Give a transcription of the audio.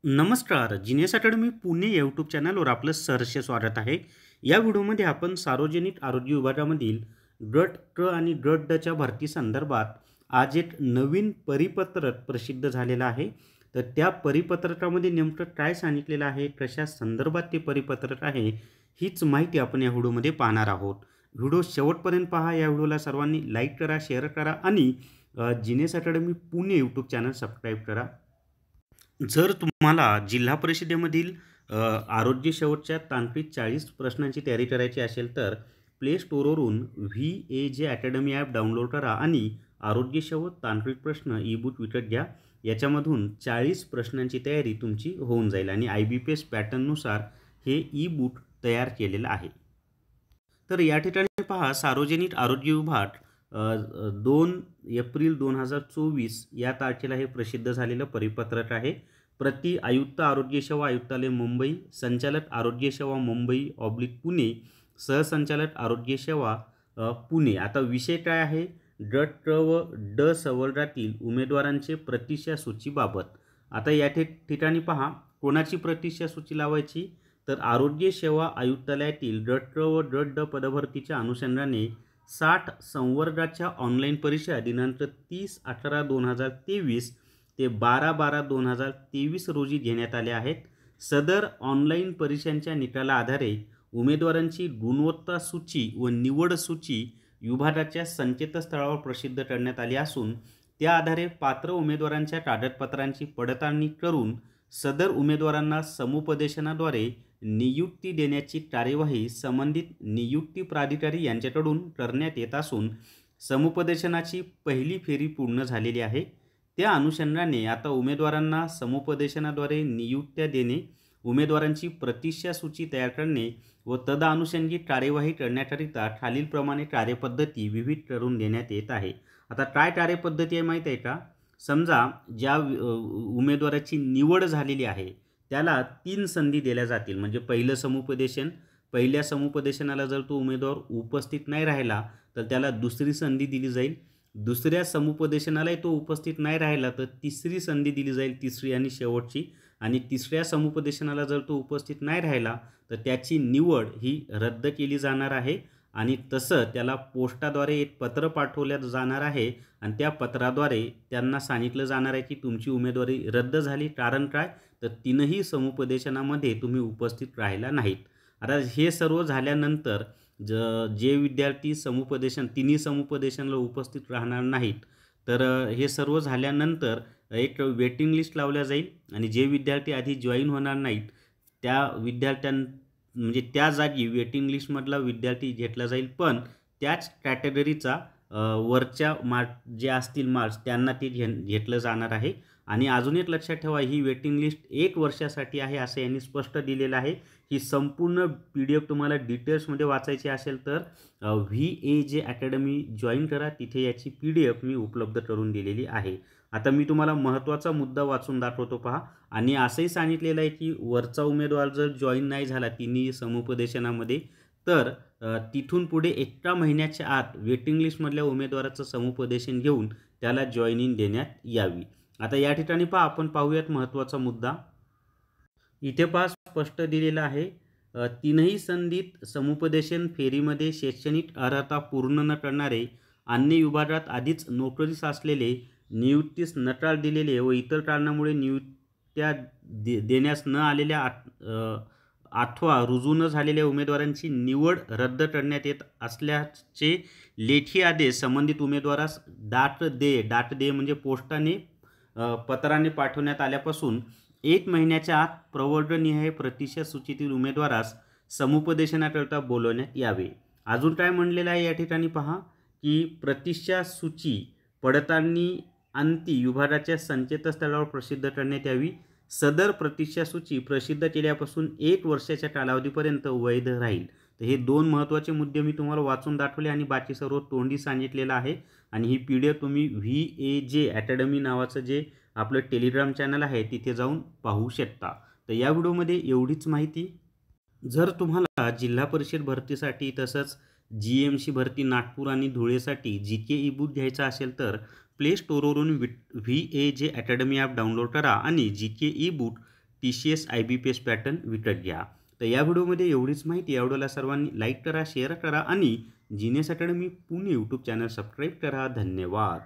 नमस्कार. जिनेस academy Pune YouTube चॅनलवर आपलं सहर्ष स्वागत आहे. या व्हिडिओमध्ये आपण सार्वजनिक आरोग्य विभागामधील गट क आणि गट ड च्या भरती संदर्भात आज एक नवीन परिपत्रक प्रसिद्ध झालेलं आहे. तर त्या परिपत्रकामध्ये नेमकं काय सांगितलेलं आहे, कशा संदर्भात ते परिपत्रक आहे, हीच माहिती आपण या व्हिडिओमध्ये पाहणार आहोत. व्हिडिओ शेवटपर्यंत पहा. या व्हिडिओला सर्वांनी लाईक करा, शेअर करा आणि genius academy Pune YouTube channel subscribe करा. जर तुम्हाला जिल्हा परिषदेमधील आरोग्य शेवटच्या तांत्रिक 40 प्रश्नांची तयारी करायची असेल तर प्ले स्टोरवरून VAJ अकॅडमी ॲप डाउनलोड करा आणि आरोग्य शेवट तांत्रिक प्रश्न ई बुक विकत घ्या. याच्यामधून 40 प्रश्नांची तयारी तुमची होऊन जाईल आणि IBPS पॅटर्ननुसार हे ई बुक तयार केलेलं आहे. तर या ठिकाणी पहा, सार्वजनिक आरोग्य विभाग 2 एप्रिल 2024 या तारखेला हे प्रसिद्ध झालेलं परिपत्रक आहे. प्रति आयुक्त आरोग्य सेवा आयुक्तालय मुंबई, संचालक आरोग्य सेवा मुंबई / पुणे, सहसंचालक आरोग्य सेवा पुणे. आता विषय काय आहे, गट क व ड संवर्गातील उमेदवारांचे प्रतिष्ठा सूचीबाबत. आता या ठिकाणी पहा, कोणाची प्रतिष्ठा सूची लावायची, तर आरोग्य सेवा आयुक्तालयातील गट क व गट ड पदभरतीच्या अनुषंगाने 60 संवर्गाच्या ऑनलाईन परीक्षा दिनांक 30/11/2023 ते 12/12/2023 रोजी घेण्यात आल्या आहेत. सदर ऑनलाईन परीक्षांच्या निकाला आधारे उमेदवारांची गुणवत्ता सूची व निवड सूची विभागाच्या संकेतस्थळावर प्रसिद्ध करण्यात आली असून त्या आधारे पात्र उमेदवारांच्या कागदपत्रांची पडताळणी करून सदर उमेदवारांना समुपदेशनाद्वारे नियुक्ती देण्याची कार्यवाही संबंधित नियुक्ती प्राधिकारी यांच्याकडून करण्यात येत असून समुपदेशनाची पहिली फेरी पूर्ण झालेली आहे. त्या अनुषंगाने आता उमेदवारांना समुपदेशनाद्वारे नियुक्त्या देणे, उमेदवारांची प्रतिष्ठा सूची तयार करणे व तदअनुषंगी कार्यवाही करण्याकरिता खालीलप्रमाणे कार्यपद्धती विविध करून देण्यात येत आहे. आता काय कार्यपद्धती आहे माहीत आहे का? समजा ज्या उमेदवाराची निवड झालेली आहे त्याला 3 संधी दिल्या जातील. म्हणजे पहिल्या समुपदेशनाला जर तो उमेदवार उपस्थित नाही राहिला तर त्याला दुसरी संधी दिली जाईल. दुसऱ्या समुपदेशनालाही तो उपस्थित नाही राहिला तर तिसरी संधी दिली जाईल, तिसरी आणि शेवटची. आणि तिसऱ्या समुपदेशनाला जर तो उपस्थित नाही राहिला तर त्याची निवड ही रद्द केली जाणार आहे. आणि तसं त्याला पोस्टाद्वारे एक पत्र पाठवलं जाणार आहे आणि त्या पत्राद्वारे त्यांना सांगितलं जाणार आहे की तुमची उमेदवारी रद्द झाली. कारण काय, तर 3ही समुपदेशनामध्ये तुम्ही उपस्थित राहिला नाहीत. आता हे सर्व झाल्यानंतर जे विद्यार्थी तिन्ही समुपदेशनाला उपस्थित राहणार नाहीत तर हे सर्व झाल्यानंतर एक वेटिंग लिस्ट लावल्या जाईल आणि जे विद्यार्थी आधी जॉईन होणार नाहीत त्या म्हणजे त्या जागी वेटिंग लिस्टमधला विद्यार्थी घेतला जाईल, पण त्याच कॅटेगरीचा वरच्या जे असतील मार्क्स त्यांना ते घेतलं जाणार आहे. आणि अजून एक लक्षात ठेवा, ही वेटिंग लिस्ट 1 वर्षासाठी आहे असं यांनी स्पष्ट दिलेलं आहे. ही संपूर्ण PDF तुम्हाला डिटेल्समध्ये वाचायची असेल तर VAJ अकॅडमी जॉईन करा, तिथे याची PDF मी उपलब्ध करून दिलेली आहे. आता मी तुम्हाला महत्त्वाचा मुद्दा वाचून दाखवतो पहा. आणि असंही सांगितलेलं आहे की वरचा उमेदवार जर जॉईन नाही झाला तिन्ही समुपदेशनामध्ये तर तिथून पुढे 1 महिन्याच्या आत वेटिंग लिस्टमधल्या उमेदवाराचं समुपदेशन घेऊन त्याला जॉईनिंग देण्यात यावी. आता या ठिकाणी पहा, आपण पाहूयात महत्त्वाचा मुद्दा. इथे पहा स्पष्ट दिलेलं आहे, 3ही संधीत समुपदेशन फेरीमध्ये शैक्षणिक अर्हता पूर्ण न करणारे, अन्य विभागात आधीच नोकरीस असलेले, नियुक्तीस नकार दिलेले व इतर कारणामुळे नियुक्त्या देण्यास न आलेल्या अथवा रुजू न झालेल्या उमेदवारांची निवड रद्द करण्यात येत असल्याचे लेखी आदेश संबंधित उमेदवारास डाक दे म्हणजे पोस्टाने पत्राने पाठवण्यात आल्यापासून 1 महिन्याच्या आत प्रवर्गनिहाय प्रतिष्ठा सूचीतील उमेदवारास समुपदेशनाकरता बोलवण्यात यावे. अजून काय म्हणलेलं आहे या ठिकाणी पहा, की प्रतिष्ठा सूची पडताळणी अंती विभागाच्या संकेतस्थळावर प्रसिद्ध करण्यात यावी. सदर प्रतिष्ठा सूची प्रसिद्ध केल्यापासून 1 वर्षाच्या कालावधीपर्यंत वैध राहील. तर हे 2 महत्त्वाचे मुद्दे मी तुम्हाला वाचून दाखवले आणि बाकी सर्व तोंडी सांगितलेलं आहे. आणि ही PDF तुम्ही VAJ अकॅडमी नावाचं जे आपलं टेलिग्राम चॅनल आहे तिथे जाऊन पाहू शकता. तर या व्हिडिओमध्ये एवढीच माहिती. जर तुम्हाला जिल्हा परिषद भरतीसाठी तसंच GMC भरती नागपूर आणि धुळेसाठी GK ई बुक घ्यायचा असेल तर प्ले स्टोरवरून VAJ अकॅडमी ॲप डाउनलोड करा आणि GK e book TCS IBPS pattern विकत घ्या. तर या व्हिडिओमध्ये एवढीच माहिती. या व्हिडिओला सर्वांनी लाईक करा, शेअर करा आणि genius academy Pune YouTube channel subscribe करा. धन्यवाद.